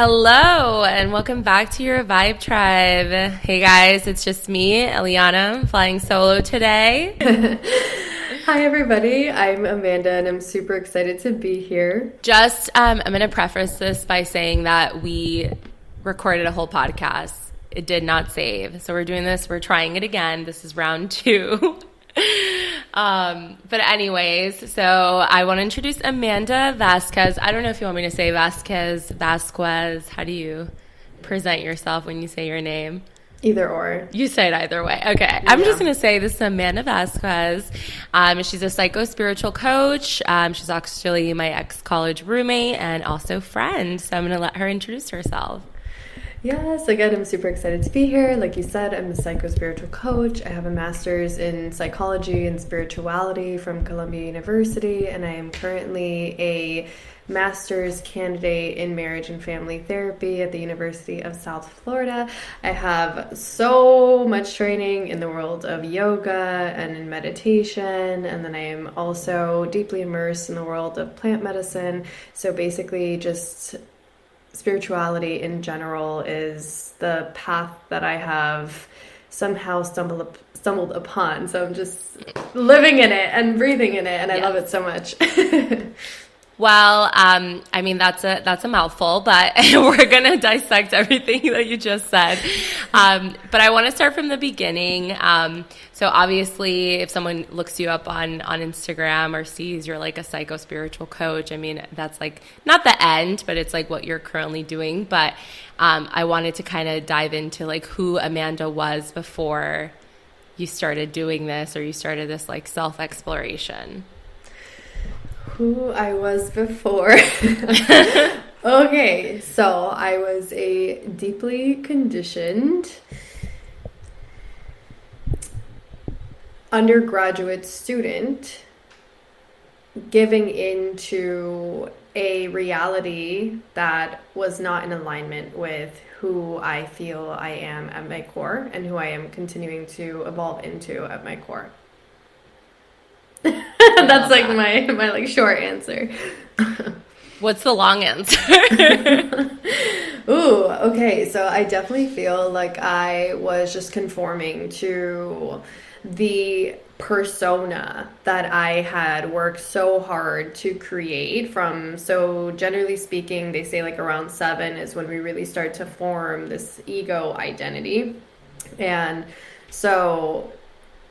Hello, and welcome back to your Vibe Tribe. Hey guys, it's just me, Eliana. I'm flying solo today. Hi everybody, I'm Amanda and I'm super excited to be here. I'm going to preface this by saying that we recorded a whole podcast. It did not save. So we're doing this, we're trying it again. This is round 2. But anyways, so I want to introduce Amanda Vazquez. I don't know if you want me to say Vazquez. How do you present yourself when you say your name? Either or. You say it either way. Okay. Yeah. I'm just going to say this is Amanda Vazquez. She's a psychospiritual coach. She's actually my ex-college roommate and also friend. So I'm going to let her introduce herself. Yes, again, I'm super excited to be here. Like you said, I'm a psychospiritual coach. I have a master's in psychology and spirituality from Columbia University, and I am currently a master's candidate in marriage and family therapy at the University of South Florida. I have so much training in the world of yoga and in meditation, and then I am also deeply immersed in the world of plant medicine. So basically just spirituality in general is the path that I have somehow stumbled upon. So I'm just living in it and breathing in it, and I love it so much. Well, I mean, that's a mouthful, but we're going to dissect everything that you just said. But I want to start from the beginning. So obviously, if someone looks you up on Instagram or sees you're like a psycho-spiritual coach, I mean, that's like not the end, but it's like what you're currently doing. But I wanted to kind of dive into like who Amanda was before you started doing this, or you started this like self-exploration. Who I was before. Okay, so I was a deeply conditioned undergraduate student giving into a reality that was not in alignment with who I feel I am at my core and who I am continuing to evolve into at my core. That's like my like short answer. What's the long answer? Ooh, okay. So I definitely feel like I was just conforming to the persona that I had worked so hard to create from. So generally speaking, they say like around 7 is when we really start to form this ego identity. And so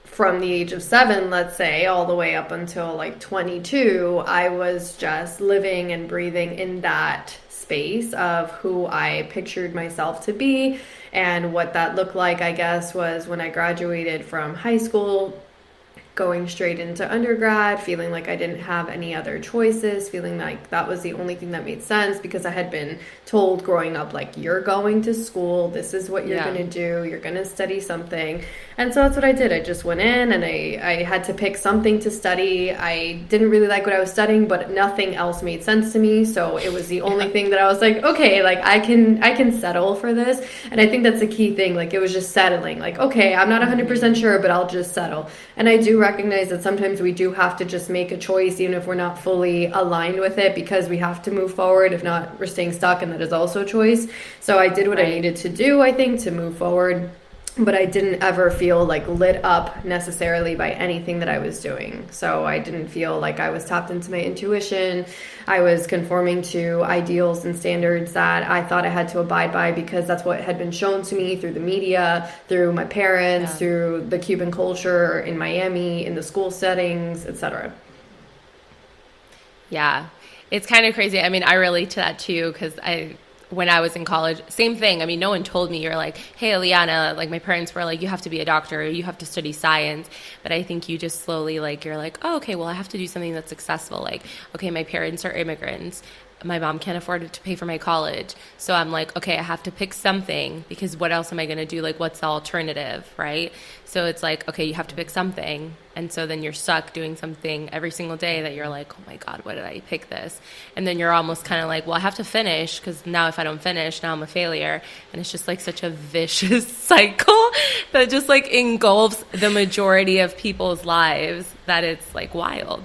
from the age of 7, let's say, all the way up until like 22, I was just living and breathing in that space of who I pictured myself to be. And what that looked like, I guess, was when I graduated from high school, going straight into undergrad, feeling like I didn't have any other choices, feeling like that was the only thing that made sense because I had been told growing up, like, you're going to school, this is what you're going to do, you're going to study something. And so that's what I did. I just went in and I had to pick something to study. I didn't really like what I was studying, but nothing else made sense to me. So it was the only thing that I was like, okay, like I can settle for this. And I think that's the key thing. Like it was just settling. Like, okay, I'm not 100% sure, but I'll just settle. And I do recognize that sometimes we do have to just make a choice, even if we're not fully aligned with it, because we have to move forward. If not, we're staying stuck, and that is also a choice. So I did what I needed to do, I think, to move forward. But I didn't ever feel like lit up necessarily by anything that I was doing. So I didn't feel like I was tapped into my intuition. I was conforming to ideals and standards that I thought I had to abide by because that's what had been shown to me through the media, through my parents, through the Cuban culture in Miami, in the school settings, etc. Yeah, it's kind of crazy. I mean, I relate to that too because when I was in college, same thing. I mean, no one told me, you're like, hey, Eliana, like my parents were like, you have to be a doctor, you have to study science. But I think you just slowly, like, you're like, oh, okay, well, I have to do something that's successful. Like, okay, my parents are immigrants. My mom can't afford to pay for my college. So I'm like, okay, I have to pick something because what else am I going to do? Like, what's the alternative, right? So it's like, okay, you have to pick something. And so then you're stuck doing something every single day that you're like, oh my God, why did I pick this? And then you're almost kind of like, well, I have to finish because now if I don't finish, now I'm a failure. And it's just like such a vicious cycle that just like engulfs the majority of people's lives that it's like wild.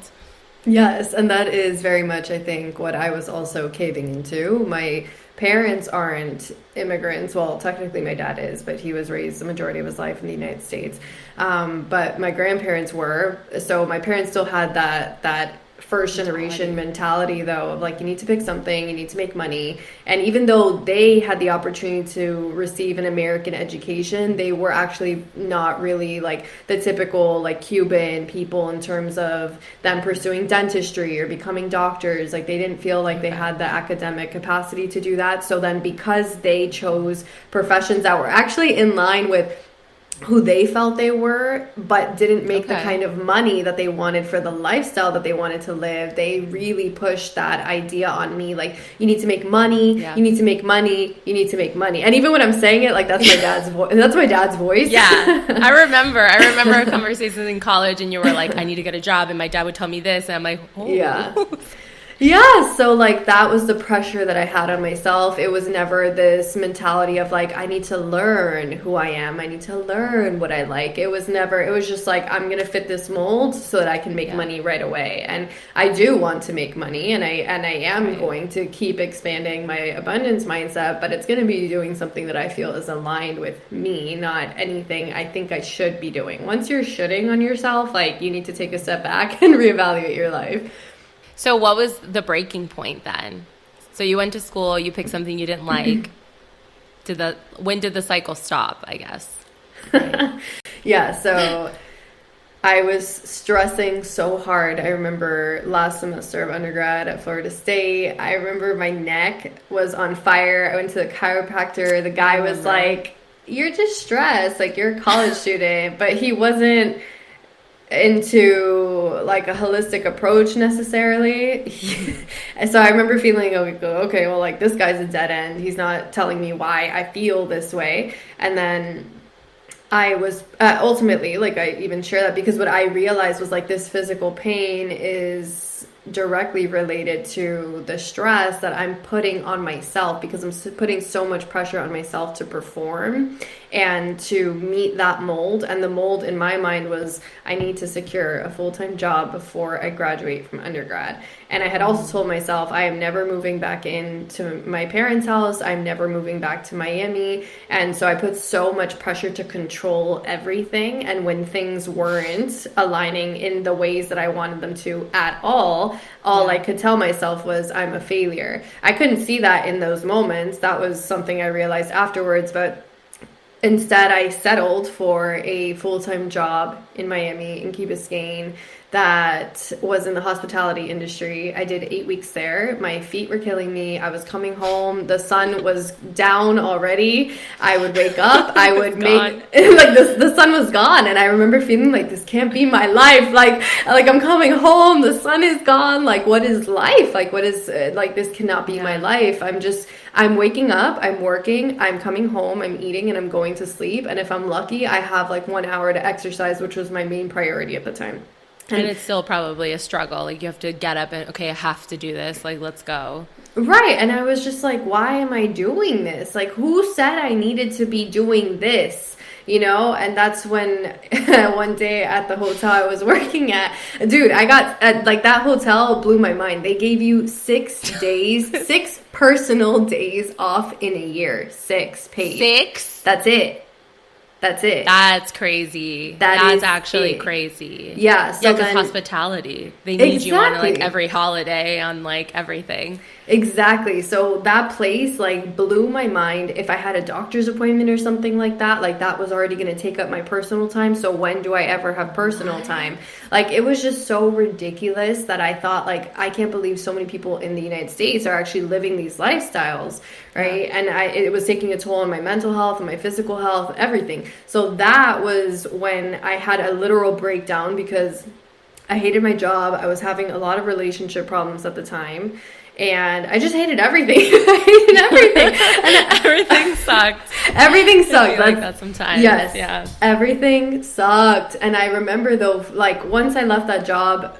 Yes, and that is very much, I think, what I was also caving into. My parents aren't immigrants. Well, technically my dad is, but he was raised the majority of his life in the United States. But my grandparents were. So my parents still had that first generation mentality, though, of like, you need to pick something, you need to make money. And even though they had the opportunity to receive an American education, they were actually not really like the typical like Cuban people in terms of them pursuing dentistry or becoming doctors. Like, they didn't feel like they had the academic capacity to do that. So then, because they chose professions that were actually in line with who they felt they were, but didn't make the kind of money that they wanted for the lifestyle that they wanted to live, they really pushed that idea on me. Like, you need to make money, you need to make money, you need to make money. And even when I'm saying it, like, that's my dad's voice. That's my dad's voice. Yeah. I remember our conversations in college, and you were like, I need to get a job. And my dad would tell me this. And I'm like, oh. Yeah. Yeah, so like that was the pressure that I had on myself. It was never this mentality of like, I need to learn who I am. I need to learn what I like. It was just like, I'm going to fit this mold so that I can make money right away. And I do want to make money, and I am going to keep expanding my abundance mindset, but it's going to be doing something that I feel is aligned with me, not anything I think I should be doing. Once you're shitting on yourself, like, you need to take a step back and reevaluate your life. So what was the breaking point then? So you went to school, you picked something you didn't like. When did the cycle stop, I guess? Yeah, so I was stressing so hard. I remember last semester of undergrad at Florida State, I remember my neck was on fire. I went to the chiropractor. The guy was like, you're just stressed, like, you're a college student. But he wasn't into like a holistic approach necessarily. So I remember feeling, okay, well, like, this guy's a dead end. He's not telling me why I feel this way. And then I was ultimately, like, I even share that because what I realized was like, this physical pain is directly related to the stress that I'm putting on myself, because I'm putting so much pressure on myself to perform and to meet that mold. And the mold in my mind was, I need to secure a full-time job before I graduate from undergrad. And I had also told myself, I am never moving back into my parents' house. I'm never moving back to Miami. And so I put so much pressure to control everything. And when things weren't aligning in the ways that I wanted them to at all I could tell myself was, I'm a failure. I couldn't see that in those moments. That was something I realized afterwards. But instead, I settled for a full-time job in Miami, in Key Biscayne, that was in the hospitality industry. I did 8 weeks there. My feet were killing me. I was coming home. The sun was down already. I would wake up. I would make the sun was gone, and I remember feeling like, this can't be my life. Like I'm coming home. The sun is gone. Like, what is life? Like, what is like, this cannot be my life. I'm waking up. I'm working. I'm coming home. I'm eating, and I'm going to sleep. And if I'm lucky, I have like 1 hour to exercise, which was my main priority at the time. And it's still probably a struggle. Like, you have to get up and, okay, I have to do this. Like, let's go. Right. And I was just like, why am I doing this? Like, who said I needed to be doing this? You know? And that's when one day at the hotel I was working at, dude, I got like, that hotel blew my mind. They gave you 6 days, 6 personal days off in a year. 6 paid. 6? That's it. That's it. That's crazy. That's actually crazy. Yeah. So because hospitality, they need you on like every holiday, on like everything. Exactly. So that place like blew my mind. If I had a doctor's appointment or something like that was already going to take up my personal time. So when do I ever have personal time? Like, it was just so ridiculous that I thought, like, I can't believe so many people in the United States are actually living these lifestyles, right? Yeah. And it was taking a toll on my mental health and my physical health, everything. So that was when I had a literal breakdown, because I hated my job. I was having a lot of relationship problems at the time. And I just hated everything. I hated everything. And everything sucked. Everything sucked. Like that sometimes. Yes. Yeah. Everything sucked. And I remember, though, like, once I left that job,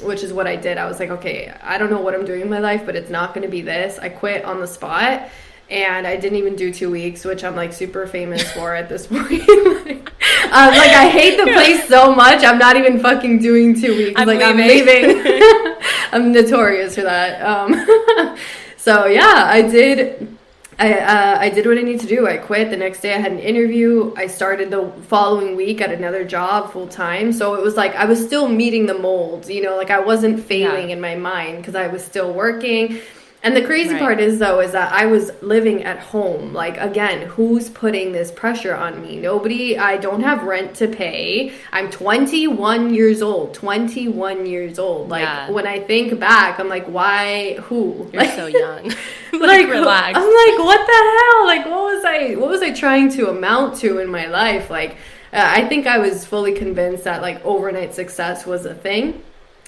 which is what I did, I was like, okay, I don't know what I'm doing in my life, but it's not going to be this. I quit on the spot. And I didn't even do 2 weeks, which I'm like super famous for at this point. Like, I hate the place so much. I'm not even fucking doing 2 weeks. I'm leaving. I'm notorious for that. So So yeah, I did. I did what I need to do. I quit. The next day I had an interview. I started the following week at another job full time. So it was like I was still meeting the mold, you know, like I wasn't failing in my mind because I was still working. And the crazy part is, though, is that I was living at home. Like, again, who's putting this pressure on me? Nobody. I don't have rent to pay. I'm 21 years old. 21 years old. Like, when I think back, I'm like, why? Who? You're so young. Like, relax. I'm like, what the hell? Like, what was I trying to amount to in my life? Like, I think I was fully convinced that, like, overnight success was a thing.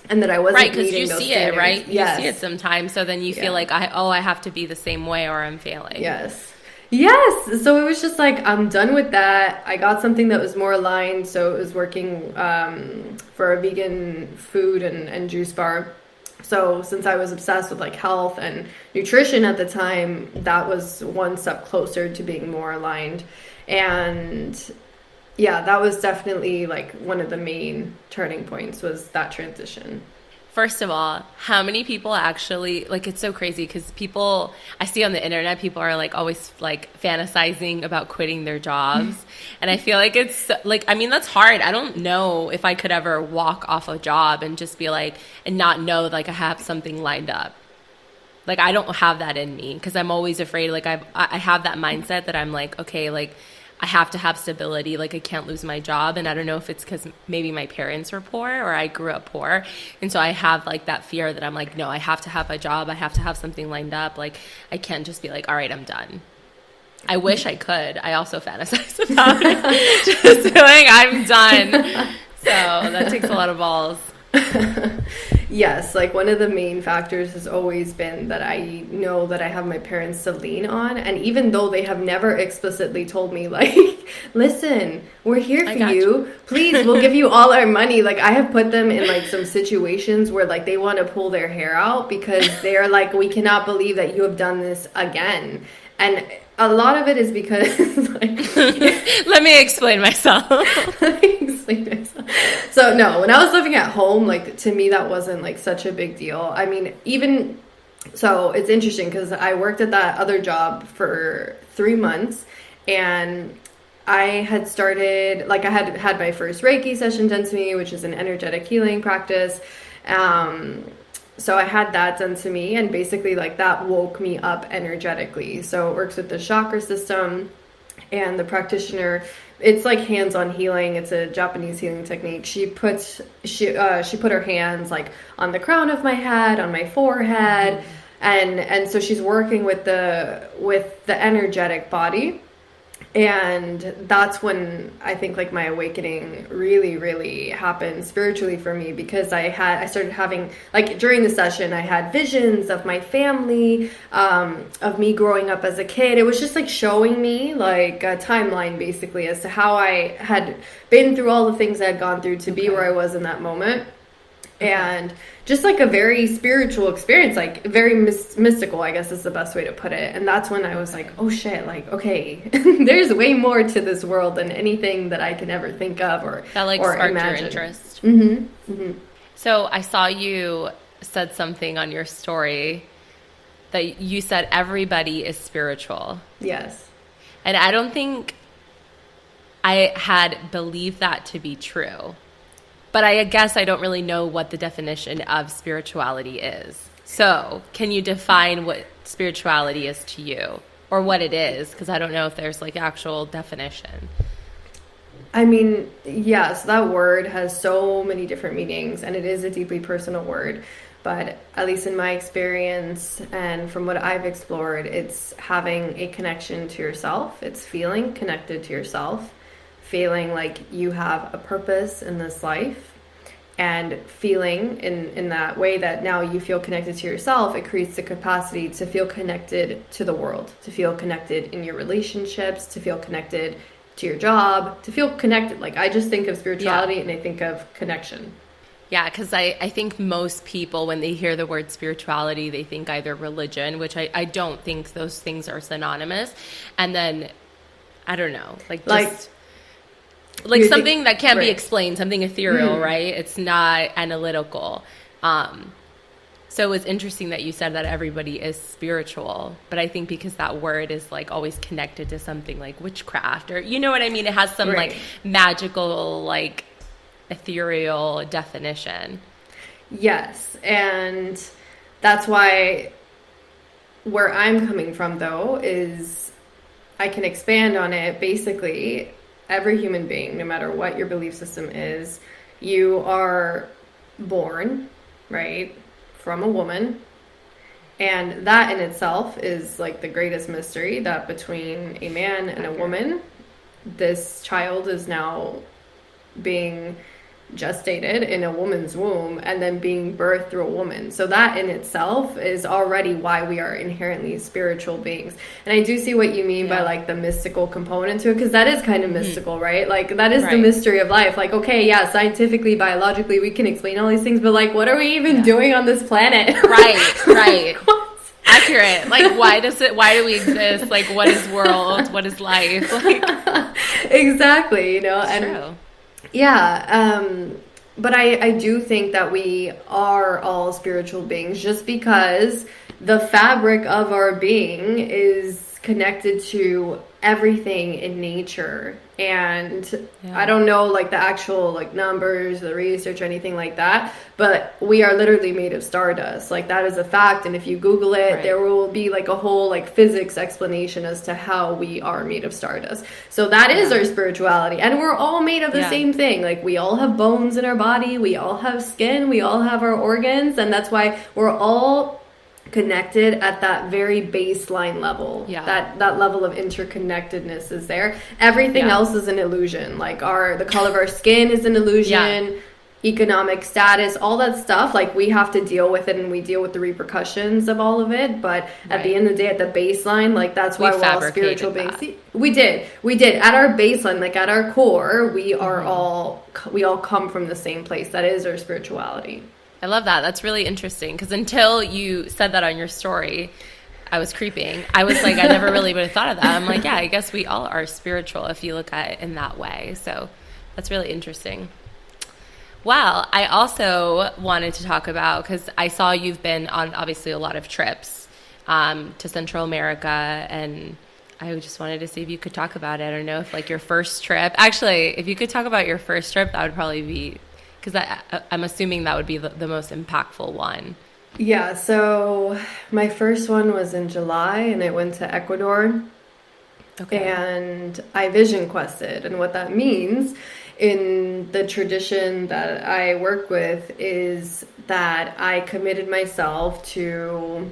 And that I wasn't right, because you those see standards. it, right? Yes. You see it sometimes, so then you feel like, I have to be the same way or I'm failing. Yes. So it was just like, I'm done with that. I got something that was more aligned, so it was working for a vegan food and juice bar. So since I was obsessed with like health and nutrition at the time, that was one step closer to being more aligned. And yeah, that was definitely like one of the main turning points was that transition. First of all, how many people actually, like, it's so crazy because people, I see on the internet, people are like always like fantasizing about quitting their jobs. And I feel like it's like, I mean, that's hard. I don't know if I could ever walk off a job and just be like, and not know like I have something lined up. Like, I don't have that in me because I'm always afraid. Like, I have that mindset that I'm like, okay, like, I have to have stability, like I can't lose my job. And I don't know if it's because maybe my parents were poor or I grew up poor. And so I have like that fear that I'm like, no, I have to have a job. I have to have something lined up. Like I can't just be like, all right, I'm done. I wish I could. I also fantasize about it. Just feeling I'm done. So that takes a lot of balls. Yes, like one of the main factors has always been that I know that I have my parents to lean on. And even though they have never explicitly told me like, listen, we're here for you. Please, we'll give you all our money. Like I have put them in like some situations where like they want to pull their hair out because they're like, we cannot believe that you have done this again. And a lot of it is because like, let me explain myself. So no, when I was living at home, like to me that wasn't like such a big deal. I mean, even so it's interesting because I worked at that other job for 3 months and I had started, like I had my first Reiki session done to me, which is an energetic healing practice. So I had that done to me and basically like that woke me up energetically. So it works with the chakra system and the practitioner. It's like hands-on healing. It's a Japanese healing technique. She put her hands like on the crown of my head, on my forehead, and so she's working with the energetic body. And that's when I think like my awakening really, really happened spiritually for me because I started having like during the session, I had visions of my family, of me growing up as a kid. It was just like showing me like a timeline basically as to how I had been through all the things I had gone through to be where I was in that moment. And just like a very spiritual experience, like very mystical, I guess is the best way to put it. And that's when I was like, oh shit, like, okay, there's way more to this world than anything that I can ever think of or that like or sparked imagine. Your interest. Mm-hmm. Mm-hmm. So I saw you said something on your story that you said everybody is spiritual. Yes. And I don't think I had believed that to be true. But I guess I don't really know what the definition of spirituality is. So can you define what spirituality is to you or what it is? Because I don't know if there's like actual definition. I mean, yes, that word has so many different meanings and it is a deeply personal word. But at least in my experience and from what I've explored, it's having a connection to yourself. It's feeling connected to yourself. Feeling like you have a purpose in this life and feeling in that way that now you feel connected to yourself, it creates the capacity to feel connected to the world, to feel connected in your relationships, to feel connected to your job, to feel connected. Like I just think of spirituality and I think of connection. Yeah, because I think most people, when they hear the word spirituality, they think either religion, which I don't think those things are synonymous. And then, I don't know, like something that can't be explained, something ethereal, right? It's not analytical. So it was interesting that you said that everybody is spiritual, but I think because that word is like always connected to something like witchcraft, or you know what I mean? It has some like magical, like ethereal definition. Yes. And that's why where I'm coming from, though, is I can expand on it. Basically, every human being, no matter what your belief system is, you are born, right, from a woman. And that in itself is like the greatest mystery, that between a man and a woman, this child is now being gestated in a woman's womb and then being birthed through a woman. So that in itself is already why we are inherently spiritual beings. And I do see what you mean by like the mystical component to it, because that is kind of mystical, right? Like that is the mystery of life. Like, okay, yeah, scientifically, biologically, we can explain all these things, but like, what are we even doing on this planet? Right. Accurate. Like, why do we exist? Like, what is world? What is life? Like, exactly, you know, true. Yeah, but I do think that we are all spiritual beings, just because the fabric of our being is connected to everything in nature. And I don't know like the actual like numbers, the research or anything like that, but we are literally made of stardust. Like that is a fact. And if you Google it, there will be like a whole like physics explanation as to how we are made of stardust. So that is our spirituality. And we're all made of the same thing. Like we all have bones in our body. We all have skin. We all have our organs. And that's why we're all connected at that very baseline level. That level of interconnectedness is there. Everything else is an illusion. Like the color of our skin is an illusion. Economic status, all that stuff, like we have to deal with it, and we deal with the repercussions of all of it. But at the end of the day, at the baseline, like that's why we're all spiritual beings. We did at our baseline, like at our core, we are we all come from the same place. That is our spirituality. I love that. That's really interesting, because until you said that on your story, I was creeping. I was like, I never really would have thought of that. I'm like, yeah, I guess we all are spiritual if you look at it in that way. So that's really interesting. Well, I also wanted to talk about, because I saw you've been on obviously a lot of trips to Central America, and I just wanted to see if you could talk about it. I don't know if like your first trip, actually, if you could talk about your first trip, that would probably be, because I'm assuming that would be the most impactful one. Yeah, so my first one was in July, and I went to Ecuador. And I vision quested. And what that means in the tradition that I work with is that I committed myself to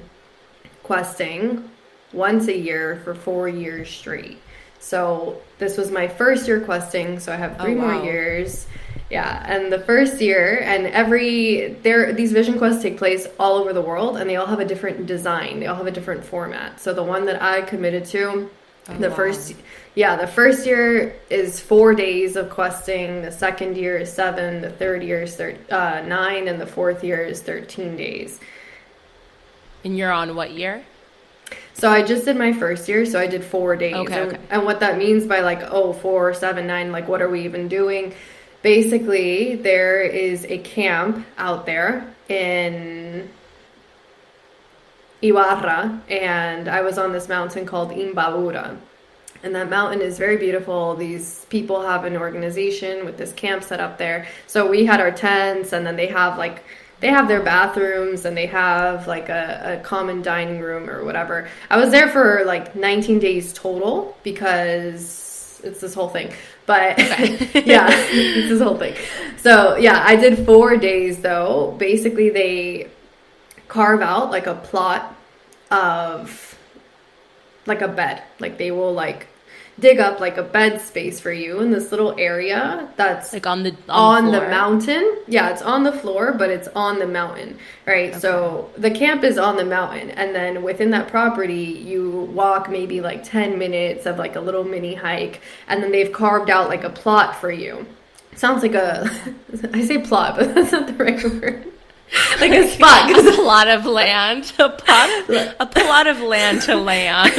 questing once a year for 4 years straight. So this was my first year questing, so I have 3 more years. Yeah, and the first year, and these vision quests take place all over the world, and they all have a different design. They all have a different format. So the one that I committed to, the first year is 4 days of questing. The second year is 7. The third year is 9, and the fourth year is 13 days. And you're on what year? So I just did my first year, so I did 4 days. And what that means by like 4, 7, 9, like what are we even doing? Basically, there is a camp out there in Ibarra, and I was on this mountain called Imbabura. And that mountain is very beautiful. These people have an organization with this camp set up there. So we had our tents, and then they have their bathrooms, and they have like a common dining room or whatever. I was there for like 19 days total, because it's this whole thing. But it's this whole thing. So yeah, I did 4 days though. Basically, they carve out like a plot of like a bed. Like they will like dig up like a bed space for you in this little area that's like on the mountain. Yeah, it's on the floor, but it's on the mountain, right? Okay. So the camp is on the mountain, and then within that property you walk maybe like 10 minutes of like a little mini hike, and then they've carved out like a plot for you. Sounds like I say plot, but that's not the right word. Like a spot, a plot of land, a plot of land to land.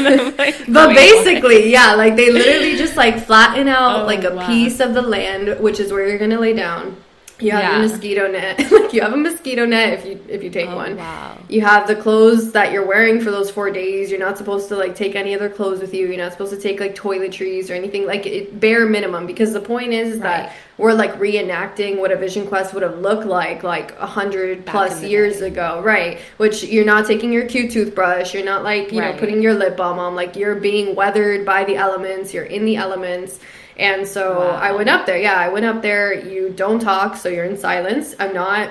But basically, yeah, like they literally just like flatten out a piece of the land, which is where you're gonna lay down, You have your mosquito net. Like, you have a mosquito net if you take one. Wow. You have the clothes that you're wearing for those 4 days. You're not supposed to like take any other clothes with you. You're not supposed to take like toiletries or anything, like bare minimum, because the point is that we're like reenacting what a vision quest would have looked like 100 plus years ago, right? Which you're not taking your cute toothbrush. You're not like, you know, putting your lip balm on. Like, you're being weathered by the elements. You're in the elements. And so I went up there. Yeah, I went up there. You don't talk, so you're in silence. I'm not,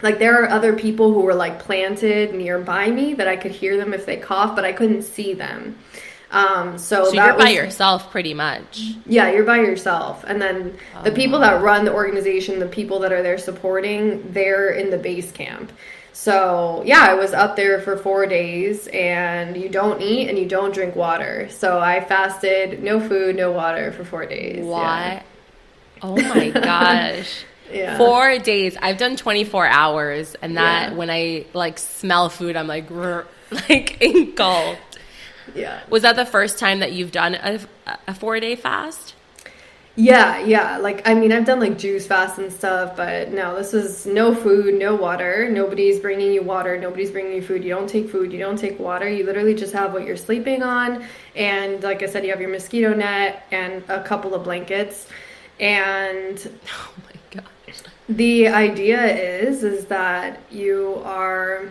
like, there are other people who were, like, planted nearby me that I could hear them if they cough, but I couldn't see them. So you're by yourself pretty much. Yeah, you're by yourself. And then the people that run the organization, the people that are there supporting, they're in the base camp. So, yeah, I was up there for 4 days, and you don't eat and you don't drink water. So I fasted, no food, no water for 4 days. What? Yeah. Oh, my gosh. 4 days. I've done 24 hours, and that when I, like, smell food, I'm like, engulfed. Yeah. Was that the first time that you've done a 4-day fast? Yeah. Like, I mean, I've done like juice fasts and stuff, but no, this was no food, no water. Nobody's bringing you water. Nobody's bringing you food. You don't take food. You don't take water. You literally just have what you're sleeping on. And like I said, you have your mosquito net and a couple of blankets. And oh my gosh. The idea is that you are,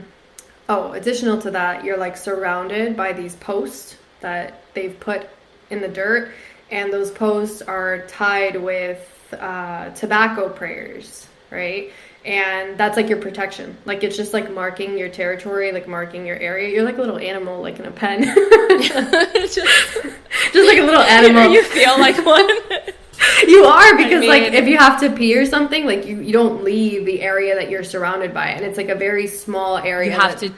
additional to that, you're like surrounded by these posts that they've put in the dirt. And those posts are tied with tobacco prayers, right? And that's like your protection. Like, it's just like marking your territory, like marking your area. You're like a little animal, like in a pen. just like a little animal. You feel like one. You are, because like if you have to pee or something, like you don't leave the area that you're surrounded by. And it's like a very small area. You have to.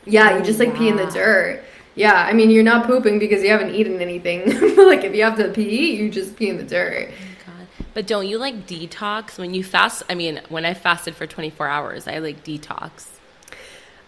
Yeah, you just like pee in the dirt. Yeah, I mean, you're not pooping because you haven't eaten anything. Like, if you have to pee, you just pee in the dirt. Oh my God. But don't you, like, detox when you fast? I mean, when I fasted for 24 hours, I, like, detox.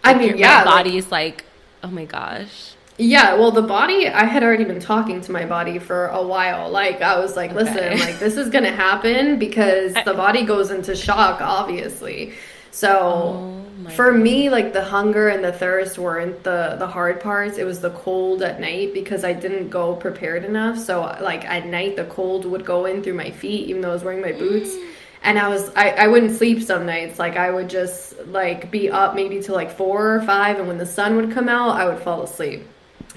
I mean, yeah. My body's like, oh, my gosh. Yeah, well, the body, I had already been talking to my body for a while. Like, I was like, listen, like, this is going to happen because the body goes into shock, obviously. So for me, like, the hunger and the thirst weren't the hard parts. It was the cold at night because I didn't go prepared enough. So, like, at night, the cold would go in through my feet, even though I was wearing my boots. And I wouldn't sleep some nights. Like, I would just, like, be up maybe till, like, 4 or 5. And when the sun would come out, I would fall asleep.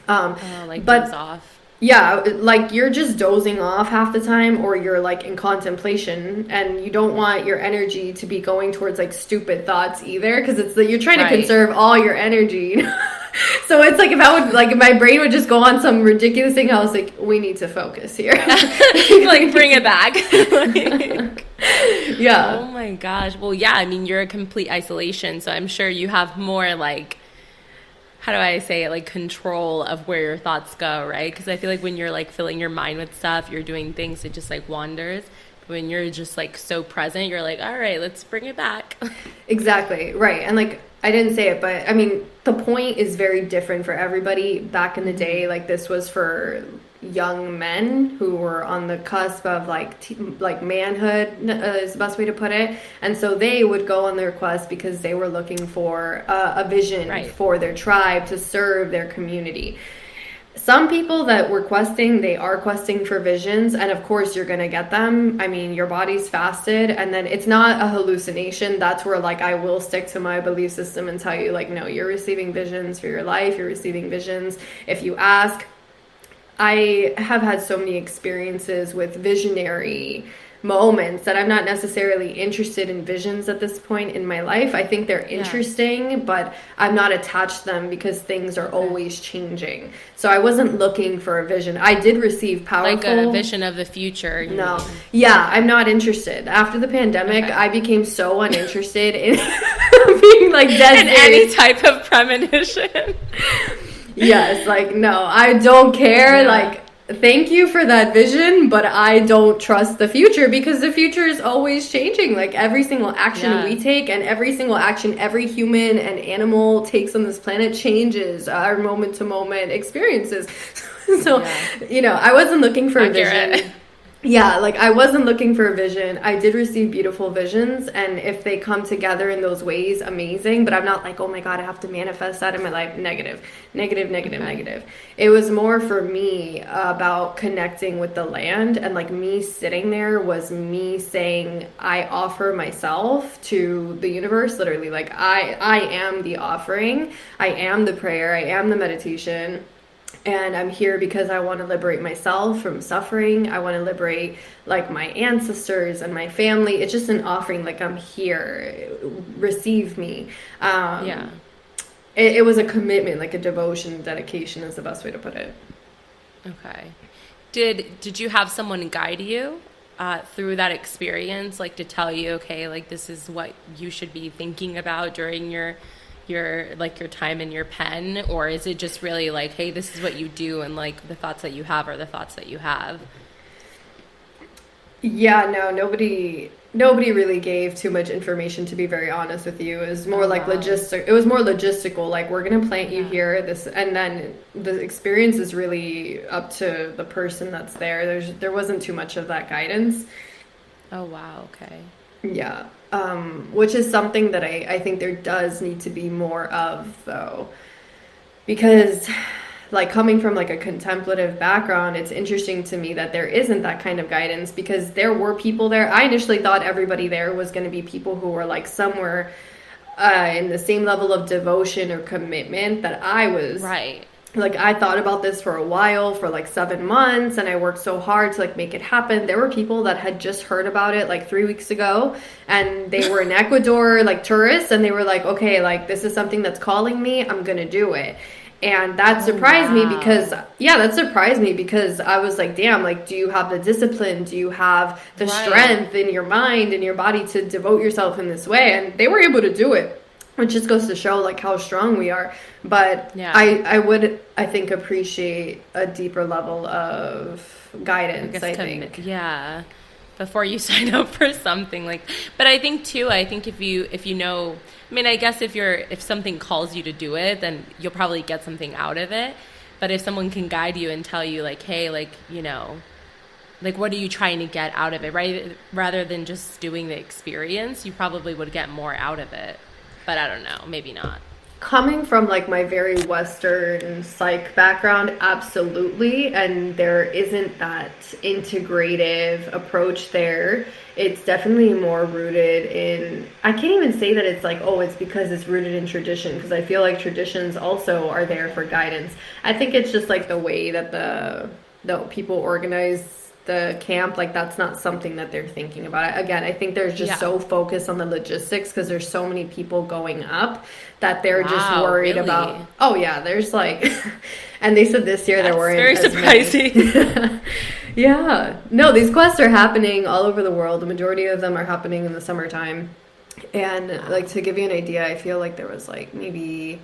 Doze off. Yeah, like, you're just dozing off half the time, or you're like in contemplation, and you don't want your energy to be going towards like stupid thoughts either, because it's like you're trying to conserve all your energy. So it's like, if my brain would just go on some ridiculous thing, I was like, we need to focus here. Like, bring it back. Yeah. Oh my gosh. Well, yeah, I mean, you're a complete isolation, so I'm sure you have more like, how do I say it, like, control of where your thoughts go, right? Because I feel like when you're, like, filling your mind with stuff, you're doing things, it just, like, wanders. But when you're just, like, so present, you're like, all right, let's bring it back. Exactly, right. And, like, I didn't say it, but, I mean, the point is very different for everybody. Back in the day, like, this was for young men who were on the cusp of like manhood is the best way to put it, and so they would go on their quest because they were looking for a vision for their tribe to serve their community. Some people that were questing, they are questing for visions, and of course you're gonna get them. I mean, your body's fasted, and then it's not a hallucination. That's where, like, I will stick to my belief system and tell you, like, no, you're receiving visions for your life. You're receiving visions if you ask. I have had so many experiences with visionary moments that I'm not necessarily interested in visions at this point in my life. I think they're interesting, but I'm not attached to them because things are always changing. So I wasn't looking for a vision. I did receive powerful... Like a vision of the future. No. Yeah, I'm not interested. After the pandemic, I became so uninterested in being like dead in any type of premonition. Yes, like, no, I don't care. Yeah. Like, thank you for that vision, but I don't trust the future because the future is always changing. Like, every single action we take and every single action every human and animal takes on this planet changes our moment-to-moment experiences. So, you know, I wasn't looking for a vision. Yeah, like I wasn't looking for a vision. I did receive beautiful visions, and if they come together in those ways, amazing. But I'm not like, oh my God, I have to manifest that in my life. Negative, negative, negative, Okay. negative. It was more for me about connecting with the land, and like me sitting there was me saying, I offer myself to the universe, literally. Like I am the offering, I am the prayer, I am the meditation. And I'm here because I want to liberate myself from suffering. I want to liberate like my ancestors and my family. It's just an offering, like I'm here, receive me. Yeah. It was a commitment, like a devotion, dedication is the best way to put it. Okay. Did you have someone guide you through that experience, like to tell you, okay, like this is what you should be thinking about during your like your time in your pen, or is it just really like, hey, this is what you do, and like the thoughts that you have are the thoughts that you have? Yeah, no, nobody really gave too much information, to be very honest with you. It was more Oh like wow. logistic. It was more logistical, like we're gonna plant you Yeah. here, this, and then the experience is really up to the person that's there. There wasn't too much of that guidance. Oh wow. Okay. Yeah. Which is something that I think there does need to be more of, though. Because, like, coming from, like, a contemplative background, it's interesting to me that there isn't that kind of guidance, because there were people there. I initially thought everybody there was going to be people who were, like, somewhere in the same level of devotion or commitment that I was. Right. Like, I thought about this for a while, for like 7 months, and I worked so hard to like make it happen. There were people that had just heard about it like 3 weeks ago, and they were in Ecuador, like tourists, and they were like, okay, like this is something that's calling me, I'm gonna do it. And that Oh surprised me because, wow. yeah, that surprised me because I was like, damn, like, do you have the discipline? Do you have the Right. strength in your mind and your body to devote yourself in this way? And they were able to do it, which just goes to show like how strong we are. But Yeah. I would, I think, appreciate a deeper level of I guidance, guess I think. yeah, before you sign up for something like, but I think too, I think if you know, I mean, I guess if something calls you to do it, then you'll probably get something out of it. But if someone can guide you and tell you like, hey, like, like what are you trying to get out of it, right? Rather than just doing the experience, you probably would get more out of it. But I don't know, maybe not. Coming from like my very Western psych background, absolutely. And there isn't that integrative approach there. It's definitely more rooted in, I can't even say that it's like, oh, it's because it's rooted in tradition, because I feel like traditions also are there for guidance. I think it's just like the way that the people organize the camp, like that's not something that they're thinking about. Again, I think they're just Yeah. so focused on the logistics because there's so many people going up that they're just Wow, worried really? about, oh yeah, there's like, and they said this year there That's weren't very as many. surprising. Yeah, no, these quests are happening all over the world. The majority of them are happening in the summertime. And like, to give you an idea, I feel like there was like maybe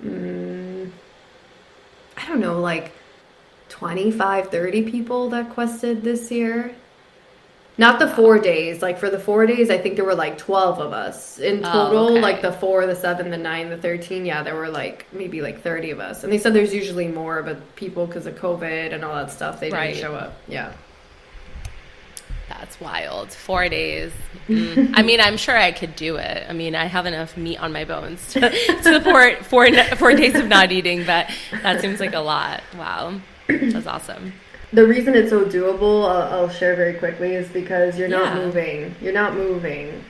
I don't know, like 25, 30 people that quested this year. Not the 4 days. Like for the 4 days, I think there were like 12 of us in Oh, total. okay. Like the 4, the 7, the 9, the 13. Yeah, there were like maybe like 30 of us. And they said there's usually more, but people, because of COVID and all that stuff, they Right. didn't show up. Yeah. That's wild. 4 days. I mean, I'm sure I could do it. I mean, I have enough meat on my bones to support 4 days of not eating, but that seems like a lot. Wow. That's awesome. The reason it's so doable, I'll share very quickly, is because you're not Yeah. moving. You're not moving.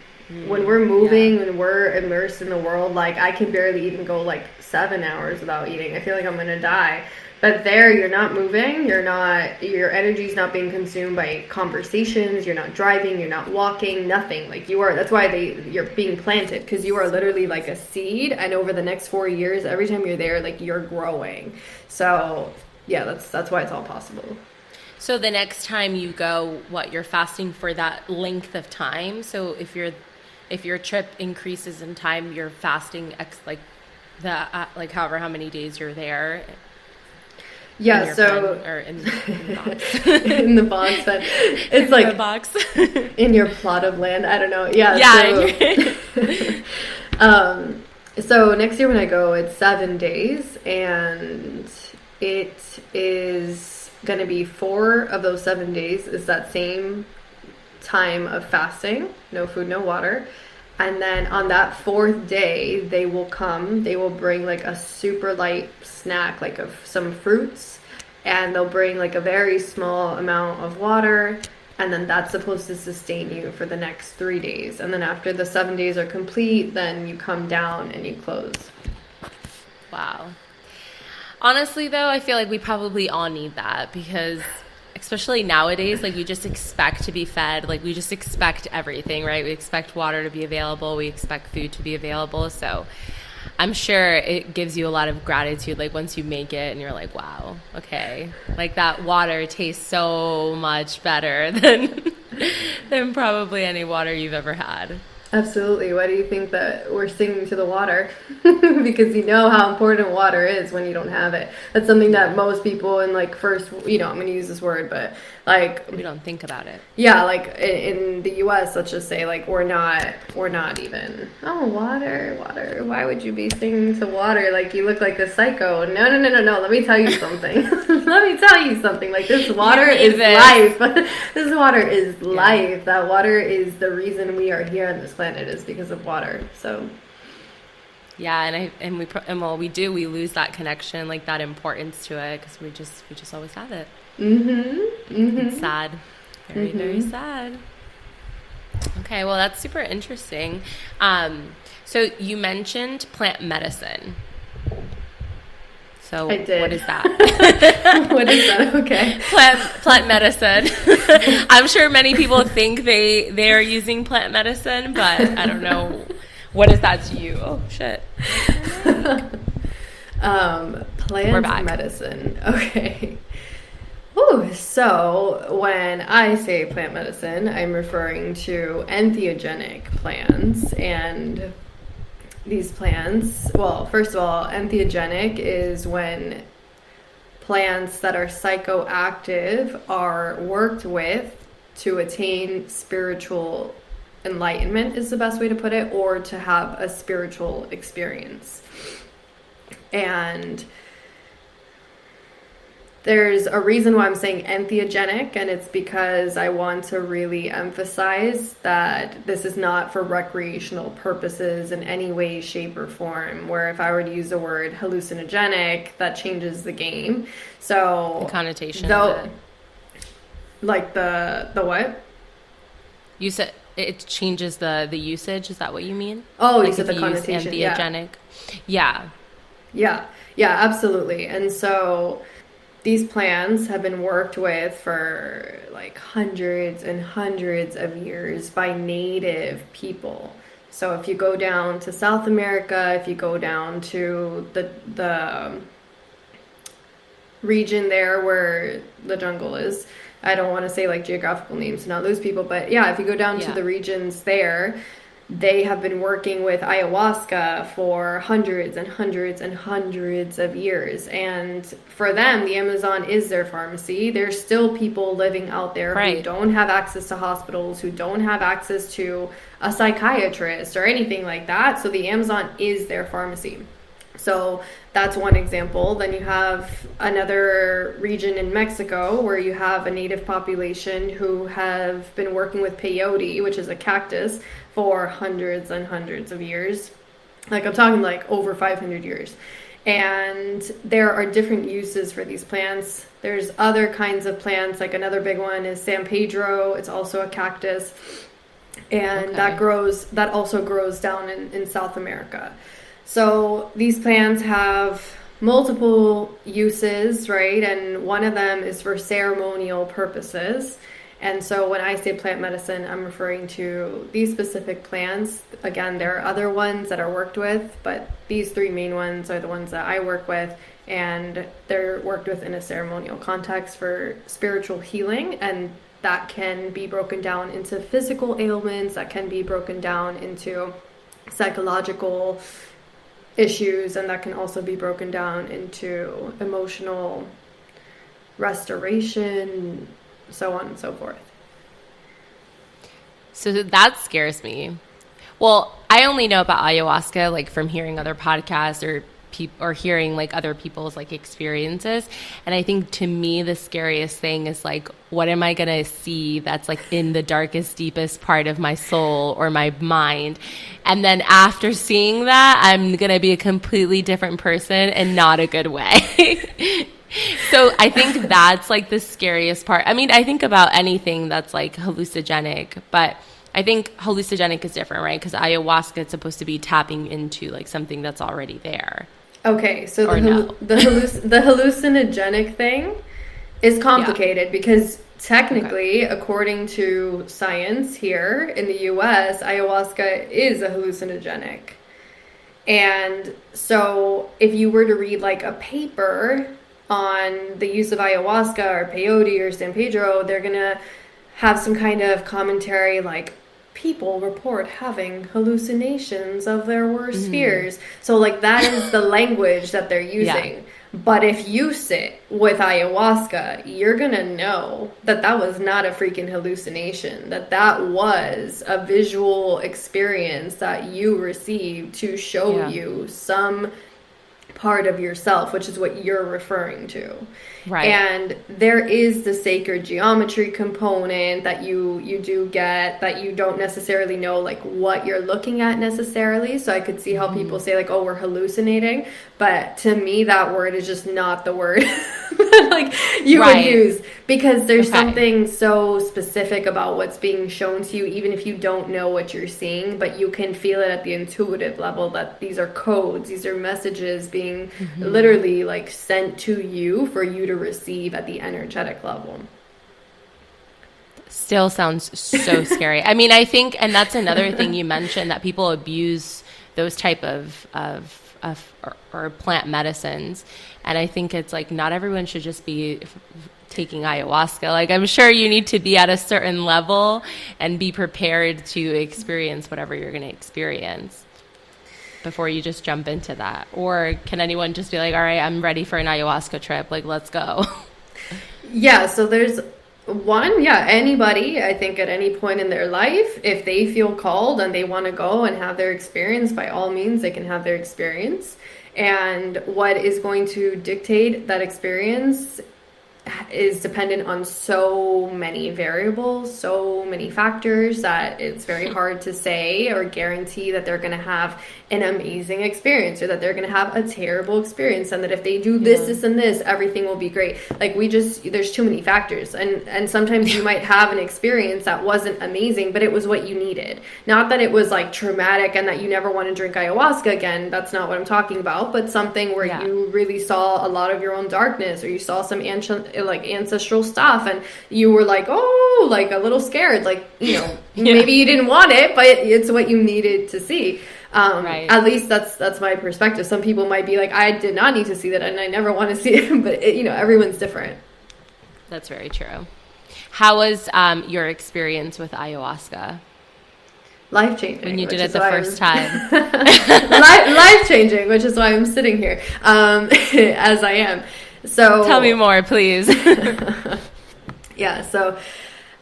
When we're moving, when we're immersed in the world, like I can barely even go like 7 hours without eating. I feel like I'm gonna die. But there, you're not moving. You're not. Your energy's not being consumed by conversations. You're not driving. You're not walking. Nothing. Like you are. That's why you're being planted, because you are literally like a seed. And over the next 4 years, every time you're there, like you're growing. So yeah, that's why it's all possible. So the next time you go, what, you're fasting for that length of time? So if your trip increases in time, you're fasting like like however how many days you're there. In Yeah. your So pen, or in the box. in the box, but it's In like the box. in your plot of land. I don't know. Yeah. Yeah. So next year when I go, it's 7 days, and it is going to be 4 of those 7 days is that same time of fasting, no food, no water. And then on that 4th day, they will bring like a super light snack, like of some fruits, and they'll bring like a very small amount of water, and then that's supposed to sustain you for the next 3 days. And then after the 7 days are complete, then you come down and you close. Wow. Honestly, though, I feel like we probably all need that, because especially nowadays, like, we just expect to be fed. Like, we just expect everything, right? We expect water to be available. We expect food to be available. So I'm sure it gives you a lot of gratitude, like, once you make it and you're like, wow, okay. Like, that water tastes so much better than probably any water you've ever had. Absolutely. Why do you think that we're singing to the water? Because you know how important water is when you don't have it. That's something that most people in like first, I'm going to use this word, but like we don't think about it. Yeah, like in the US, let's just say like we're not even, water. Why would you be singing to water? Like you look like a psycho. No. Let me tell you something. Like this water is life. This water is life. That water is the reason we are here on this planet, is because of water. So yeah, we lose that connection, like that importance to it, because we just always have it. It's sad. Very, very sad. Okay, well, that's super interesting. So you mentioned plant medicine. So I did. What is that? What is that? Okay. Plant medicine. I'm sure many people think they are using plant medicine, but I don't know. What is that to you? Oh, shit. Plant medicine. Okay. Ooh, so when I say plant medicine, I'm referring to entheogenic plants. And these plants, well, first of all, entheogenic is when plants that are psychoactive are worked with to attain spiritual enlightenment, is the best way to put it, or to have a spiritual experience. And there's a reason why I'm saying entheogenic, and it's because I want to really emphasize that this is not for recreational purposes in any way, shape, or form, where if I were to use the word hallucinogenic, that changes the game. So the connotation of it. Like the what? You said it changes the usage. Is that what you mean? Oh, like you said the connotation. Entheogenic. Yeah. Yeah, absolutely. And so these plants have been worked with for like hundreds and hundreds of years by native people. So if you go down to South America, if you go down to the region there where the jungle is, I don't want to say like geographical names to not lose people, but yeah, if you go down to the regions there, they have been working with ayahuasca for hundreds and hundreds and hundreds of years. And for them, the Amazon is their pharmacy. There's still people living out there who don't have access to hospitals, who don't have access to a psychiatrist or anything like that. So the Amazon is their pharmacy. So that's one example. Then you have another region in Mexico where you have a native population who have been working with peyote, which is a cactus, for hundreds and hundreds of years. Like I'm talking like over 500 years. And there are different uses for these plants. There's other kinds of plants, like another big one is San Pedro. It's also a cactus. And that also grows down in South America. So these plants have multiple uses, right? And one of them is for ceremonial purposes. And so when I say plant medicine, I'm referring to these specific plants. Again, there are other ones that are worked with, but these 3 main ones are the ones that I work with. And they're worked with in a ceremonial context for spiritual healing. And that can be broken down into physical ailments, that can be broken down into psychological issues, and that can also be broken down into emotional restoration, so on and so forth. So that scares me. Well, I only know about ayahuasca like from hearing other podcasts or people or hearing like other people's like experiences. And I think to me, the scariest thing is like, what am I going to see that's like in the darkest, deepest part of my soul or my mind? And then after seeing that, I'm going to be a completely different person and not a good way. So I think that's like the scariest part. I mean, I think about anything that's like hallucinogenic, but I think hallucinogenic is different, right? Because ayahuasca is supposed to be tapping into like something that's already there. Okay, so the hallucinogenic thing is complicated because technically, according to science here in the US, ayahuasca is a hallucinogenic. And so if you were to read like a paper on the use of ayahuasca or peyote or San Pedro, they're going to have some kind of commentary like, people report having hallucinations of their worst fears. So like that is the language that they're using. Yeah. But if you sit with ayahuasca, you're going to know that that was not a freaking hallucination, that that was a visual experience that you received to show you some part of yourself, which is what you're referring to. Right. And there is the sacred geometry component that you do get, that you don't necessarily know like what you're looking at necessarily. So I could see how people say like, oh, we're hallucinating. But to me, that word is just not the word like you would use, because there's something so specific about what's being shown to you, even if you don't know what you're seeing, but you can feel it at the intuitive level that these are codes, these are messages being literally like sent to you for you to receive at the energetic level. Still sounds so scary. I mean, I think, and that's another thing you mentioned, that people abuse those type of or plant medicines. And I think it's like, not everyone should just be taking ayahuasca. Like, I'm sure you need to be at a certain level and be prepared to experience whatever you're going to experience before you just jump into that. Or can anyone just be like, all right, I'm ready for an ayahuasca trip, like, let's go? Yeah, so there's anybody, I think at any point in their life, if they feel called and they want to go and have their experience, by all means, they can have their experience. And what is going to dictate that experience is dependent on so many variables, so many factors, that it's very hard to say or guarantee that they're going to have an amazing experience or that they're going to have a terrible experience, and that if they do this, and this, everything will be great. Like, there's too many factors, and sometimes you might have an experience that wasn't amazing, but it was what you needed. Not that it was like traumatic and that you never want to drink ayahuasca again. That's not what I'm talking about, but something where you really saw a lot of your own darkness, or you saw some ancestral stuff, and you were like, oh, like a little scared, like, you know, maybe you didn't want it, but it's what you needed to see. At least that's my perspective. Some people might be like, I did not need to see that, and I never want to see it, but everyone's different. That's very true. How was your experience with ayahuasca? Life-changing. When you did it the first time. Life-changing, which is why I'm sitting here as I am. So tell me more, please. Yeah, so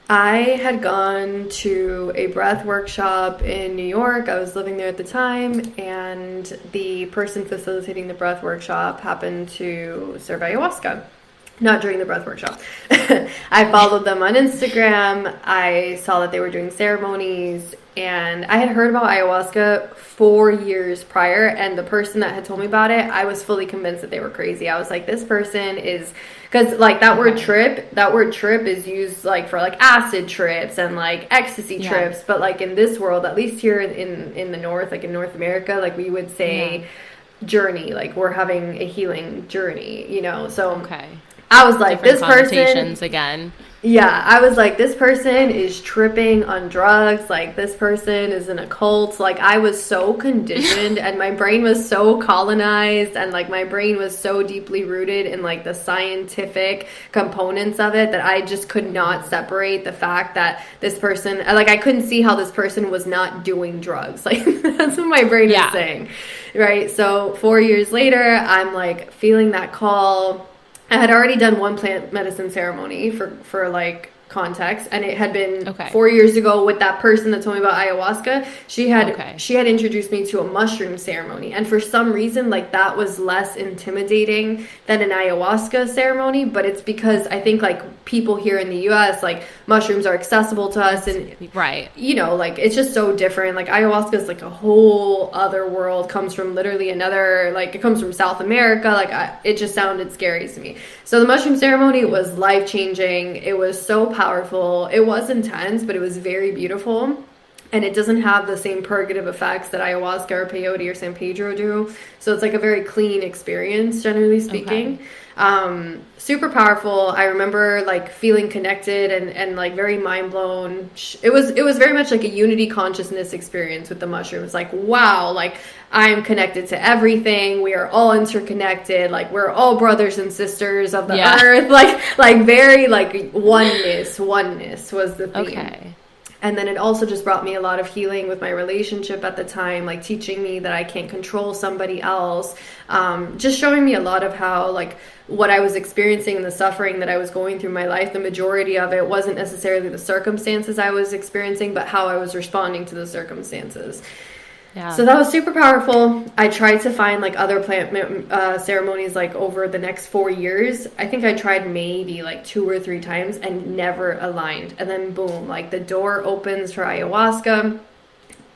I had gone to a breath workshop in New York. I was living there at the time, and the person facilitating the breath workshop happened to serve ayahuasca. Not during the breath workshop. I followed them on Instagram. I saw that they were doing ceremonies, and I had heard about ayahuasca 4 years prior, and the person that had told me about it, I was fully convinced that they were crazy. I was like, this person is, because like that word trip is used like for like acid trips and like ecstasy trips, but like in this world, at least here in the North, like in North America, like we would say journey, like we're having a healing journey, so I was like, this person again. Yeah, I was like, this person is tripping on drugs. Like, this person is in a cult. Like, I was so conditioned and my brain was so colonized, and like my brain was so deeply rooted in like the scientific components of it, that I just could not separate the fact that this person, like, I couldn't see how this person was not doing drugs. Like, that's what my brain was saying. Right. So 4 years later, I'm like feeling that call. I had already done one plant medicine ceremony for like context, and it had been Okay. 4 years ago with that person that told me about ayahuasca. She had Okay. she had introduced me to a mushroom ceremony, and for some reason, like, that was less intimidating than an ayahuasca ceremony. But it's because I think, like, people here in the US, like, mushrooms are accessible to us, and Right. you know, like, it's just so different. Like, ayahuasca is like a whole other world, comes from literally another, like, it comes from South America. Like, it just sounded scary to me. So the mushroom ceremony was life-changing. It was so powerful. It was intense, but it was very beautiful. And it doesn't have the same purgative effects that ayahuasca or peyote or San Pedro do. So it's like a very clean experience, generally speaking. Super powerful. I remember, like, feeling connected and like very mind blown. It was very much like a unity consciousness experience with the mushrooms. Like, wow, like, I'm connected to everything. We are all interconnected. Like, we're all brothers and sisters of the earth. Like very, like, oneness was the theme. Okay. And then it also just brought me a lot of healing with my relationship at the time, like, teaching me that I can't control somebody else. Just showing me a lot of how, like, what I was experiencing and the suffering that I was going through in my life, the majority of it wasn't necessarily the circumstances I was experiencing, but how I was responding to the circumstances. Yeah. So that was super powerful. I tried to find, like, other plant ceremonies, like, over the next 4 years. I think I tried maybe like 2 or 3 times and never aligned. And then boom, like, the door opens for ayahuasca.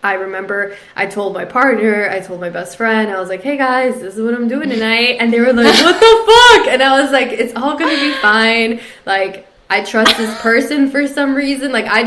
I remember I told my partner, I told my best friend, I was like, hey guys, this is what I'm doing tonight. And they were like, what the fuck? And I was like, it's all going to be fine. Like, I trust this person for some reason. Like, I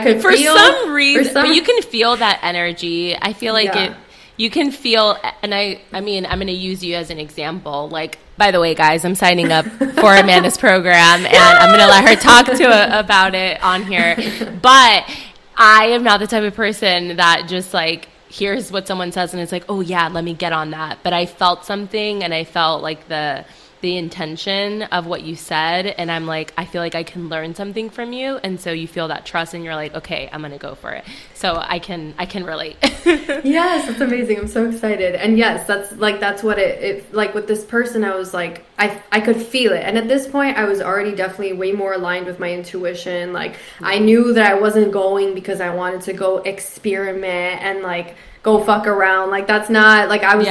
could for feel. Some reason, but you can feel that energy. I feel like you can feel, and I mean, I'm going to use you as an example. Like, by the way, guys, I'm signing up for Amanda's program, and I'm going to let her talk about it on here. But I am not the type of person that just, like, hears what someone says and it's like, oh yeah, let me get on that. But I felt something, and I felt like the intention of what you said, and I'm like, I feel like I can learn something from you, and so you feel that trust, and you're like, okay, I'm gonna go for it. So I can relate. Yes, it's amazing. I'm so excited. And yes, that's what it like, with this person, I was like, I could feel it. And at this point, I was already definitely way more aligned with my intuition. Like, I knew that I wasn't going because I wanted to go experiment and, like, go fuck around. Like, that's not, like, I was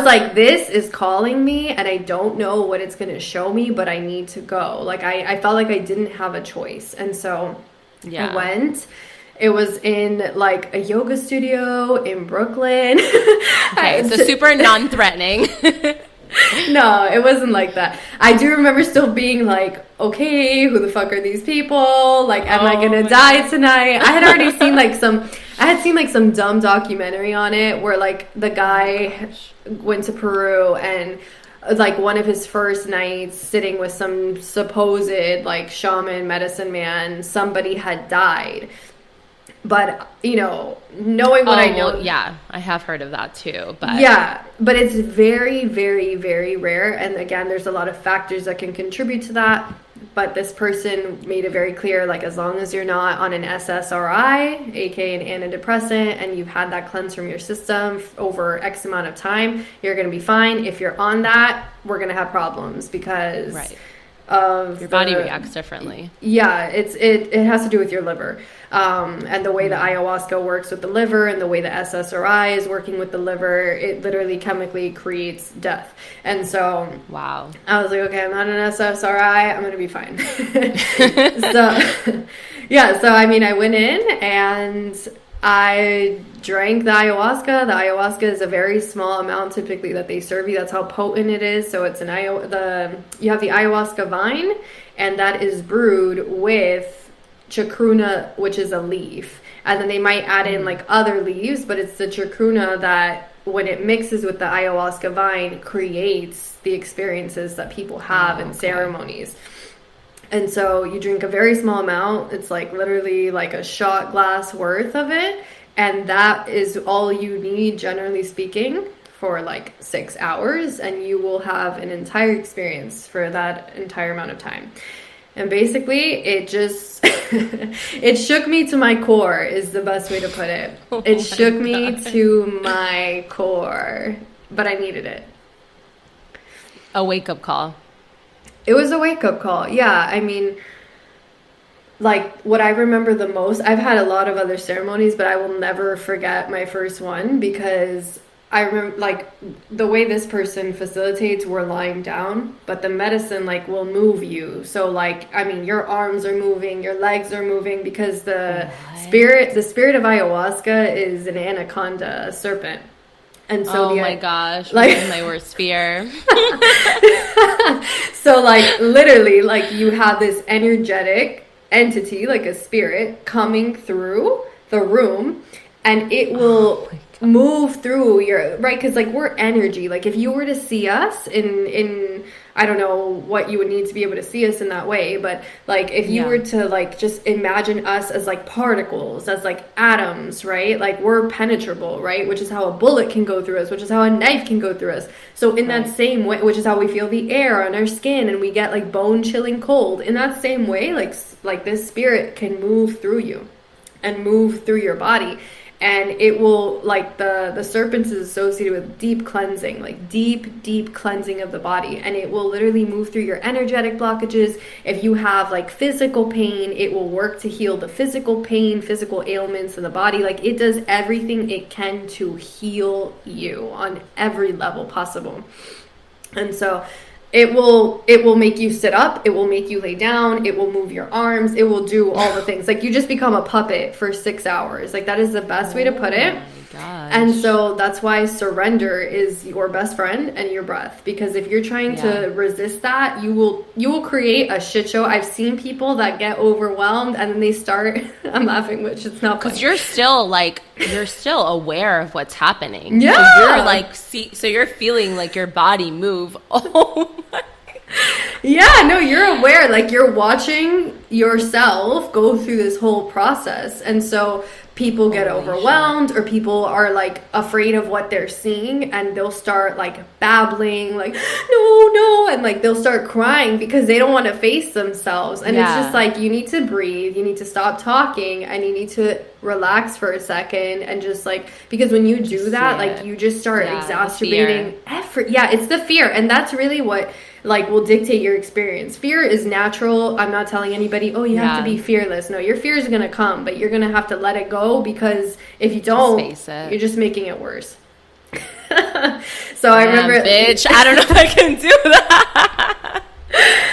like, this is calling me, and I don't know what it's going to show me, but I need to go. Like, I felt like I didn't have a choice. And so I went. It was in, like, a yoga studio in Brooklyn. Okay, so super non-threatening. No, it wasn't like that. I do remember still being like, okay, who the fuck are these people? Like, am I gonna die tonight? I had seen some dumb documentary on it where, like, the guy went to Peru, and, like, one of his first nights sitting with some supposed, like, shaman medicine man, somebody had died. But, you know, knowing what I know... Well, yeah, I have heard of that too. But yeah, but it's very, very, very rare. And again, there's a lot of factors that can contribute to that. But this person made it very clear, like, as long as you're not on an SSRI, aka an antidepressant, and you've had that cleanse from your system over X amount of time, you're going to be fine. If you're on that, we're going to have problems because... Right. Of your body reacts differently. Yeah, it has to do with your liver, and the way the ayahuasca works with the liver, and the way the SSRI is working with the liver. It literally chemically creates death. And so, wow, I was like, okay, I'm not an SSRI. I'm gonna be fine. So, yeah. So I mean, I went in and I drank the ayahuasca. The ayahuasca is a very small amount typically that they serve you. That's how potent it is. So it's you have the ayahuasca vine, and that is brewed with chacruna, which is a leaf. And then they might add in, like, other leaves, but it's the chacruna that, when it mixes with the ayahuasca vine, creates the experiences that people have in ceremonies. And so you drink a very small amount. It's, like, literally like a shot glass worth of it. And that is all you need, generally speaking, for, like, 6 hours. And you will have an entire experience for that entire amount of time. And basically, it just, it shook me to my core is the best way to put it. It shook me to my core. But I needed it. A wake-up call. It was a wake-up call. Yeah, I mean, like what I remember the most, I've had a lot of other ceremonies, but I will never forget my first one, because I remember like the way this person facilitates, we're lying down, but the medicine like will move you. So like, I mean, your arms are moving, your legs are moving, because the spirit of ayahuasca is an anaconda, a serpent. And so oh my gosh, like my worst fear. So like literally like you have this energetic entity, like a spirit, coming through the room, and it will move through your, right? Because like we're energy. Like if you were to see us in I don't know what you would need to be able to see us in that way, but like if you were to like just imagine us as like particles, as like atoms, right? Like we're penetrable, right? Which is how a bullet can go through us, which is how a knife can go through us. So in that same way, which is how we feel the air on our skin, and we get like bone chilling cold, in that same way, like this spirit can move through you and move through your body. And it will, like, the serpents is associated with deep cleansing, like deep cleansing of the body. And it will literally move through your energetic blockages. If you have like physical pain, it will work to heal the physical pain, physical ailments in the body. Like it does everything it can to heal you on every level possible. And so it will make you sit up, it will make you lay down, it will move your arms, it will do all the things. Like you just become a puppet for 6 hours. Like that is the best way to put it. Gosh. And so that's why surrender is your best friend and your breath. Because if you're trying to resist that, you will create a shit show. I've seen people that get overwhelmed and then they start, I'm laughing, which it's not funny. Because you're still aware of what's happening. Yeah. So you're like, so you're feeling like your body move. Oh my. Yeah, no, you're aware. Like you're watching yourself go through this whole process. And so people get overwhelmed, or people are like afraid of what they're seeing, and they'll start like babbling like no, and like they'll start crying because they don't want to face themselves. And it's just like, you need to breathe, you need to stop talking, and you need to relax for a second, and just like, because when you do that, like you just start exacerbating effort. It's the fear, and that's really what like will dictate your experience. Fear is natural. I'm not telling anybody, oh, you have to be fearless. No, your fear is going to come, but you're going to have to let it go, because if you don't, you're just making it worse. So I remember, bitch, I don't know if I can do that.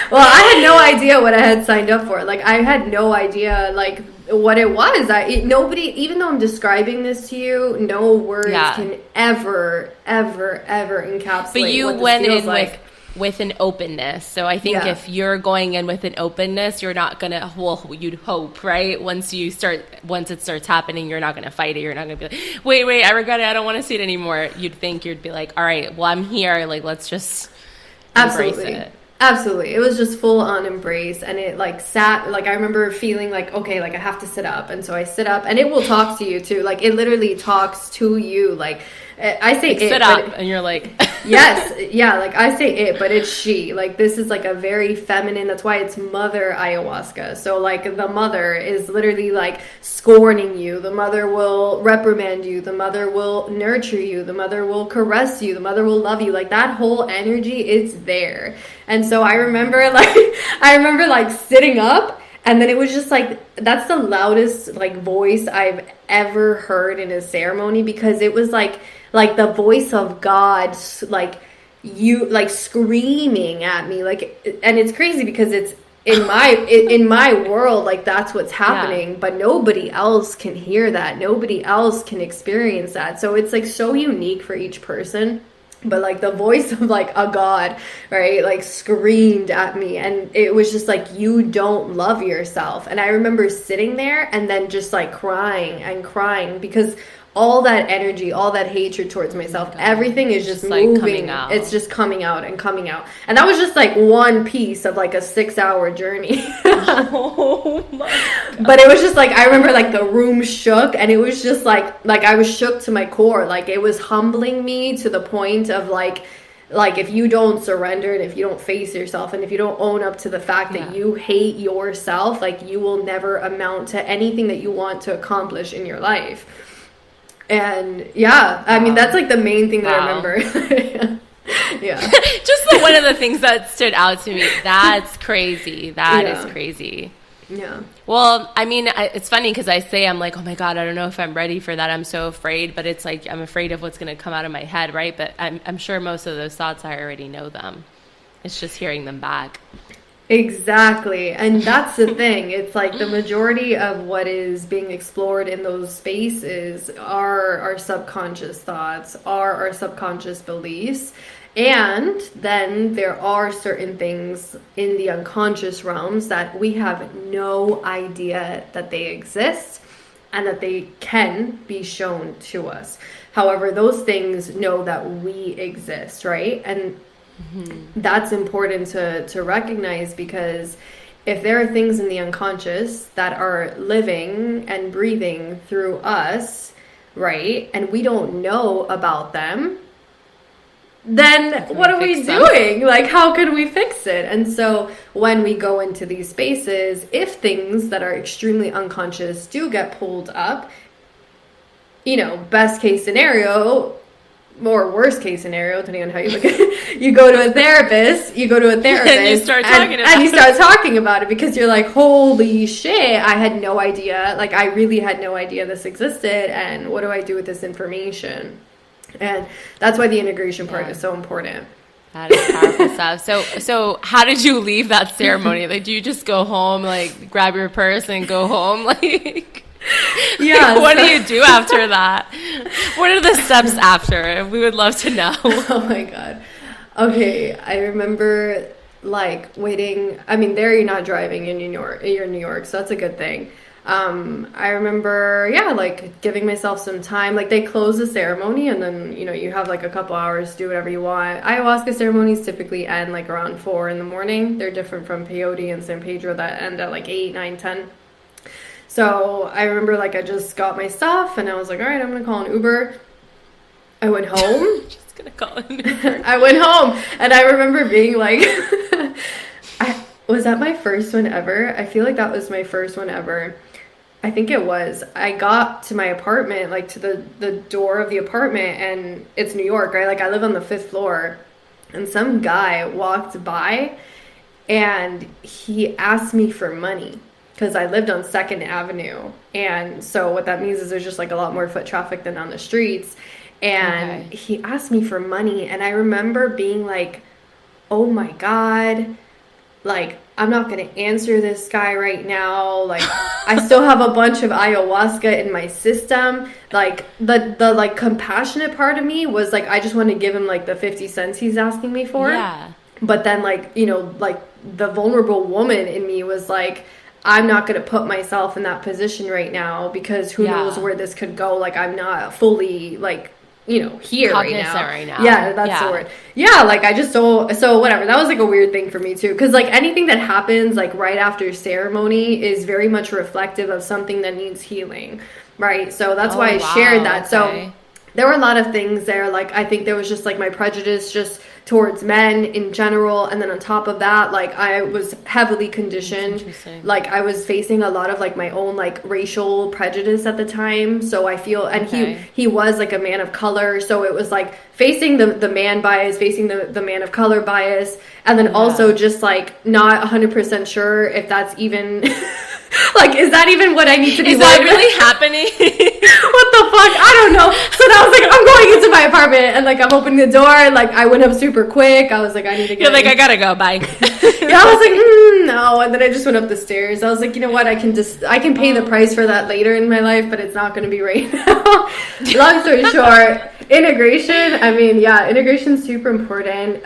Well, I had no idea what I had signed up for. Like I had no idea like what it was. Nobody, even though I'm describing this to you, no words can ever encapsulate. But you what this went feels in like. with an openness. So I think if you're going in with an openness, you're not going to, well, you'd hope, right? Once it starts happening, you're not going to fight it. You're not going to be like, wait, I regret it. I don't want to see it anymore. You'd be like, all right, well, I'm here. Like, let's just embrace it. Absolutely. It was just full on embrace, and it like sat, like I remember feeling like, okay, like I have to sit up. And so I sit up, and it will talk to you too. Like it literally talks to you. Like I say like, it, sit up, and you're like, yes. Yeah. Like I say it, but it's she. Like this is like a very feminine, that's why it's mother ayahuasca. So like the mother is literally like scorning you. The mother will reprimand you. The mother will nurture you. The mother will caress you. The mother will love you. Like that whole energy is there. And so I remember like sitting up, and then it was just like, that's the loudest like voice I've ever heard in a ceremony, because it was like the voice of God, like you, like screaming at me, like, and it's crazy because it's in my world, like that's what's happening, but nobody else can hear that. Nobody else can experience that. So it's like so unique for each person. But like the voice of like a God, right, like screamed at me, and it was just like, you don't love yourself. And I remember sitting there and then just like crying because all that energy, all that hatred towards myself, everything is just moving. Like coming out. It's just coming out. And that was just like one piece of like a 6-hour journey. Oh my God. But it was just like, I remember like the room shook, and it was just like I was shook to my core. Like it was humbling me to the point of like if you don't surrender, and if you don't face yourself, and if you don't own up to the fact that you hate yourself, like you will never amount to anything that you want to accomplish in your life. And I mean, that's like the main thing that I remember. Just one of the things that stood out to me. That's crazy. That is crazy. Yeah. Well, I mean, it's funny because I say, I'm like, oh my God, I don't know if I'm ready for that. I'm so afraid. But it's like, I'm afraid of what's going to come out of my head, right? But I'm sure most of those thoughts, I already know them. It's just hearing them back. Exactly. And that's the thing. It's like the majority of what is being explored in those spaces are our subconscious thoughts, are our subconscious beliefs. And then there are certain things in the unconscious realms that we have no idea that they exist and that they can be shown to us. However, those things know that we exist, right? And that's important to recognize, because if there are things in the unconscious that are living and breathing through us, right, and we don't know about them, then what are we doing? Like, how can we fix it? And so when we go into these spaces, if things that are extremely unconscious do get pulled up, you know, best case scenario, or worst case scenario, depending on how you look at it, you go to a therapist, and you start talking about it, because you're like, holy shit, I had no idea. Like, I really had no idea this existed, and what do I do with this information? And that's why the integration part is so important. That is powerful stuff. So how did you leave that ceremony? Like, do you just go home, like, grab your purse and go home? Like, yeah. What do you do after that? What are the steps after? We would love to know. Oh my God. Okay. I remember, like, waiting. I mean, there you're not driving in New York. You're in New York, so that's a good thing. I remember, like, giving myself some time. Like, they close the ceremony, and then, you know, you have, like, a couple hours to do whatever you want. Ayahuasca ceremonies typically end, like, around 4 in the morning. They're different from peyote and San Pedro that end at, like, 8, 9, 10. So I remember, like, I just got my stuff, and I was like, all right, I'm going to call an Uber. I went home. Just going to call an Uber. I went home, and I remember being like, was that my first one ever? I feel like that was my first one ever. I think it was. I got to my apartment, like, to the door of the apartment, and it's New York, right? Like, I live on the 5th floor, and some guy walked by, and he asked me for money, because I lived on 2nd Avenue, and so what that means is there's just, like, a lot more foot traffic than on the streets, and he asked me for money, and I remember being like, oh my God, like, I'm not going to answer this guy right now. Like, I still have a bunch of ayahuasca in my system. Like, the like, compassionate part of me was like, I just want to give him, like, the 50 cents he's asking me for. Yeah. But then, like, you know, like, the vulnerable woman in me was like, I'm not going to put myself in that position right now, because who knows where this could go. Like, I'm not fully, like, you know, here right now. Yeah, that's the word. Yeah, like, I just so whatever. That was, like, a weird thing for me too, because, like, anything that happens, like, right after ceremony is very much reflective of something that needs healing, right? So that's why I shared that. So there were a lot of things there. Like, I think there was just, like, my prejudice just towards men in general, and then on top of that, like, I was heavily conditioned. Like, I was facing a lot of, like, my own, like, racial prejudice at the time. So I feel, and he was, like, a man of color, so it was, like, facing the man bias, facing the man of color bias, and then also just, like, not 100% sure if that's even like, is that even what I need to be? Is that really happening? What the fuck? I don't know. So then I was like, I'm going into my apartment, and, like, I'm opening the door, and, like, I went up super quick. I was like, I need to get. You're like, I gotta go. Bye. Yeah, I was like, no, and then I just went up the stairs. I was like, you know what? I can pay the price for that later in my life, but it's not going to be right now. Long story short, integration. I mean, yeah, integration's super important.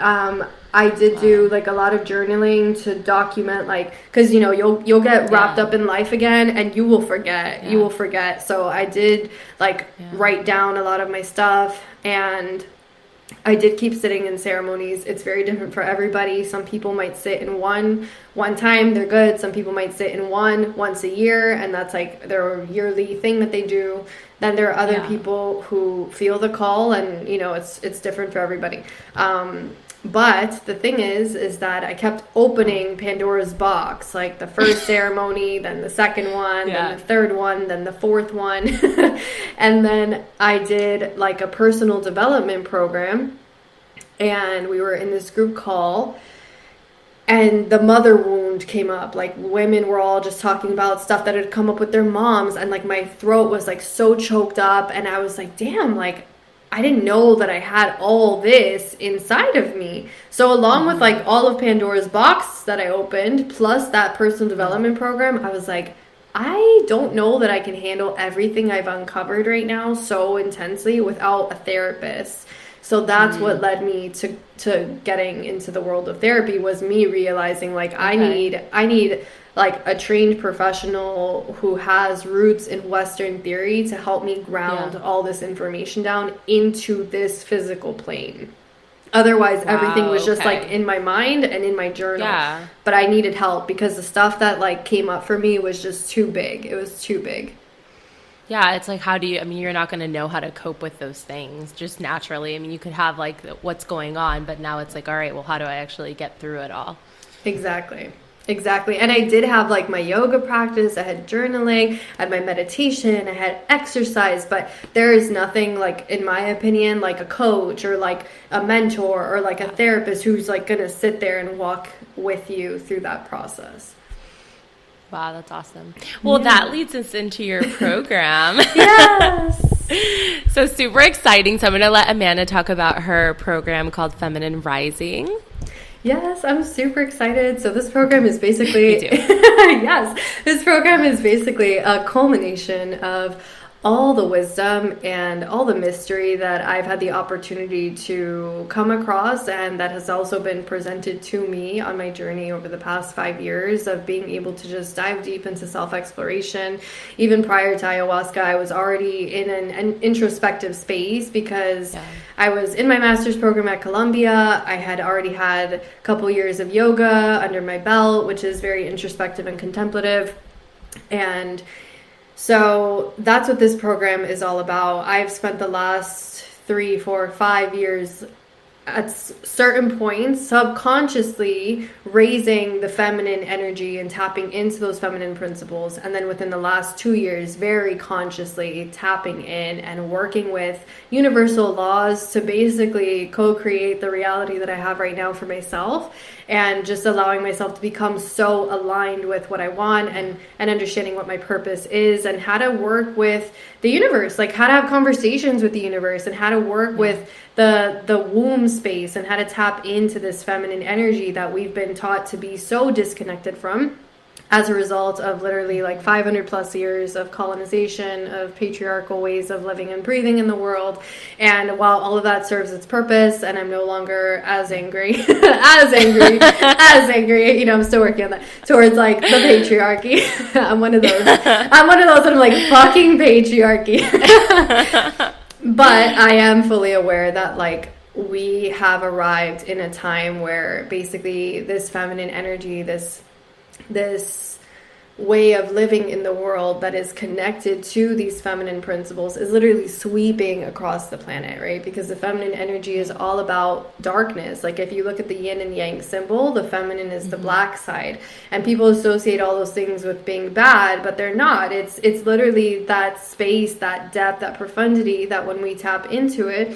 I did do, like, a lot of journaling to document, like, because, you know, you'll get wrapped up in life again, and you will forget. You will forget. So I did, like, write down a lot of my stuff, and I did keep sitting in ceremonies. It's very different for everybody. Some people might sit in one time, they're good. Some people might sit in once a year, and that's, like, their yearly thing that they do. Then there are other people who feel the call, and, you know, it's different for everybody. But the thing is that I kept opening Pandora's box, like the first ceremony, then the second one, then the third one, then the fourth one. And then I did, like, a personal development program, and we were in this group call, and the mother wound came up. Like, women were all just talking about stuff that had come up with their moms, and like my throat was like so choked up, and I was like, damn, like I didn't know that I had all this inside of me. So along with like all of Pandora's box that I opened, plus that personal development program, I was like, I don't know that I can handle everything I've uncovered right now so intensely without a therapist. So that's what led me to getting into the world of therapy, was me realizing like I need like a trained professional who has roots in Western theory to help me ground all this information down into this physical plane. Otherwise, everything was just like in my mind and in my journal. Yeah. But I needed help because the stuff that like came up for me was just too big. It was too big. Yeah, it's like, how do you, I mean, you're not going to know how to cope with those things just naturally. I mean, you could have like what's going on, but now it's like, all right, well, how do I actually get through it all? Exactly. And I did have like my yoga practice, I had journaling, I had my meditation, I had exercise, but there is nothing like, in my opinion, like a coach or like a mentor or like a therapist who's like going to sit there and walk with you through that process. Wow, that's awesome. Well, that leads us into your program. Yes. So super exciting. So I'm going to let Amanda talk about her program called Feminine Rising. Yes, I'm super excited. So this program is basically, this program is basically a culmination of all the wisdom and all the mystery that I've had the opportunity to come across, and that has also been presented to me on my journey over the past 5 years of being able to just dive deep into self-exploration. Even prior to ayahuasca, I was already in an introspective space because I was in my master's program at Columbia. I had already had a couple years of yoga under my belt, which is very introspective and contemplative. And so that's what this program is all about. I've spent the last 3, 4, 5 years at certain points subconsciously raising the feminine energy and tapping into those feminine principles. And then within the last 2 years, very consciously tapping in and working with universal laws to basically co-create the reality that I have right now for myself, and just allowing myself to become so aligned with what I want, and understanding what my purpose is, and how to work with the universe, like how to have conversations with the universe, and how to work with the womb space, and how to tap into this feminine energy that we've been taught to be so disconnected from as a result of literally like 500 plus years of colonization, of patriarchal ways of living and breathing in the world. And while all of that serves its purpose, and I'm no longer as angry, as angry, you know, I'm still working on that, towards like the patriarchy. I'm one of those that I'm like, fucking patriarchy. But I am fully aware that like we have arrived in a time where basically this feminine energy, this way of living in the world that is connected to these feminine principles is literally sweeping across the planet, right? Because the feminine energy is all about darkness. Like if you look at the yin and yang symbol, the feminine is the black side, and people associate all those things with being bad, but they're not. It's literally that space, that depth, that profundity that when we tap into it,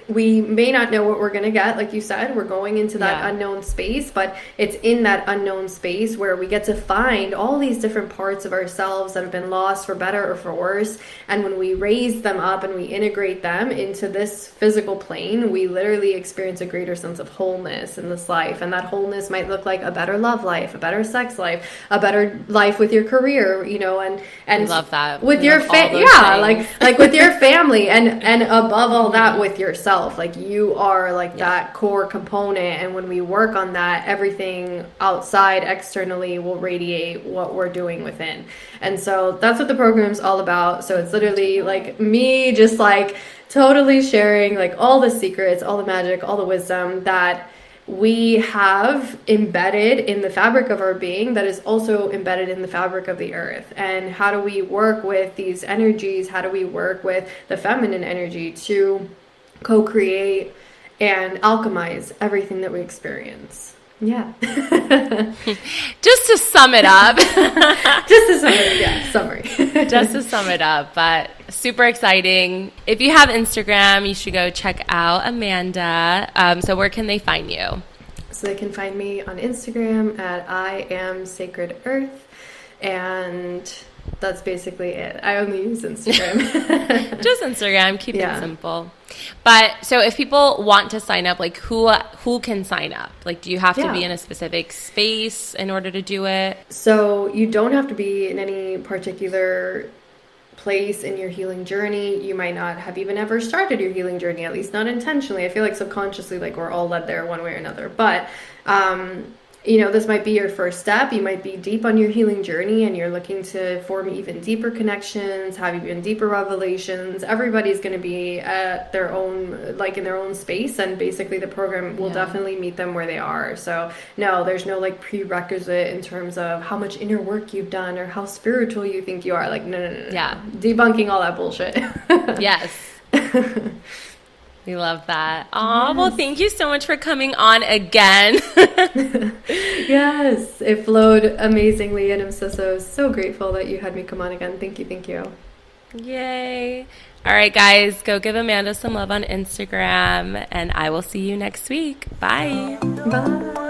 we may not know what we're going to get. Like you said, we're going into that unknown space, but it's in that unknown space where we get to find all these different parts of ourselves that have been lost for better or for worse. And when we raise them up and we integrate them into this physical plane, we literally experience a greater sense of wholeness in this life. And that wholeness might look like a better love life, a better sex life, a better life with your career, you know, and I love that. With your like with your family, and above all that, with yourself. Like you are like that core component, and when we work on that, everything outside externally will radiate what we're doing within. And so that's what the program's all about. So it's literally like me just like totally sharing like all the secrets, all the magic, all the wisdom that we have embedded in the fabric of our being that is also embedded in the fabric of the earth. And how do we work with these energies? How do we work with the feminine energy to co-create and alchemize everything that we experience? Just to sum it up. Summary. Just to sum it up, but super exciting. If you have Instagram, you should go check out Amanda. So where can they find you? So they can find me on Instagram at I am Sacred Earth, and that's basically it. I only use Instagram. Just Instagram. Keep it simple. But so if people want to sign up, like who can sign up? Like, do you have to be in a specific space in order to do it? So you don't have to be in any particular place in your healing journey. You might not have even ever started your healing journey, at least not intentionally. I feel like subconsciously, like we're all led there one way or another. But you know, this might be your first step. You might be deep on your healing journey and you're looking to form even deeper connections, have even deeper revelations. Everybody's going to be at their own, like in their own space. And basically the program will definitely meet them where they are. So no, there's no like prerequisite in terms of how much inner work you've done or how spiritual you think you are. Like, no. Yeah. Debunking all that bullshit. Yes. We love that. Oh, well, thank you so much for coming on again. Yes, it flowed amazingly, and I'm so grateful that you had me come on again. Thank you. Yay. All right, guys, go give Amanda some love on Instagram, and I will see you next week. Bye. Bye.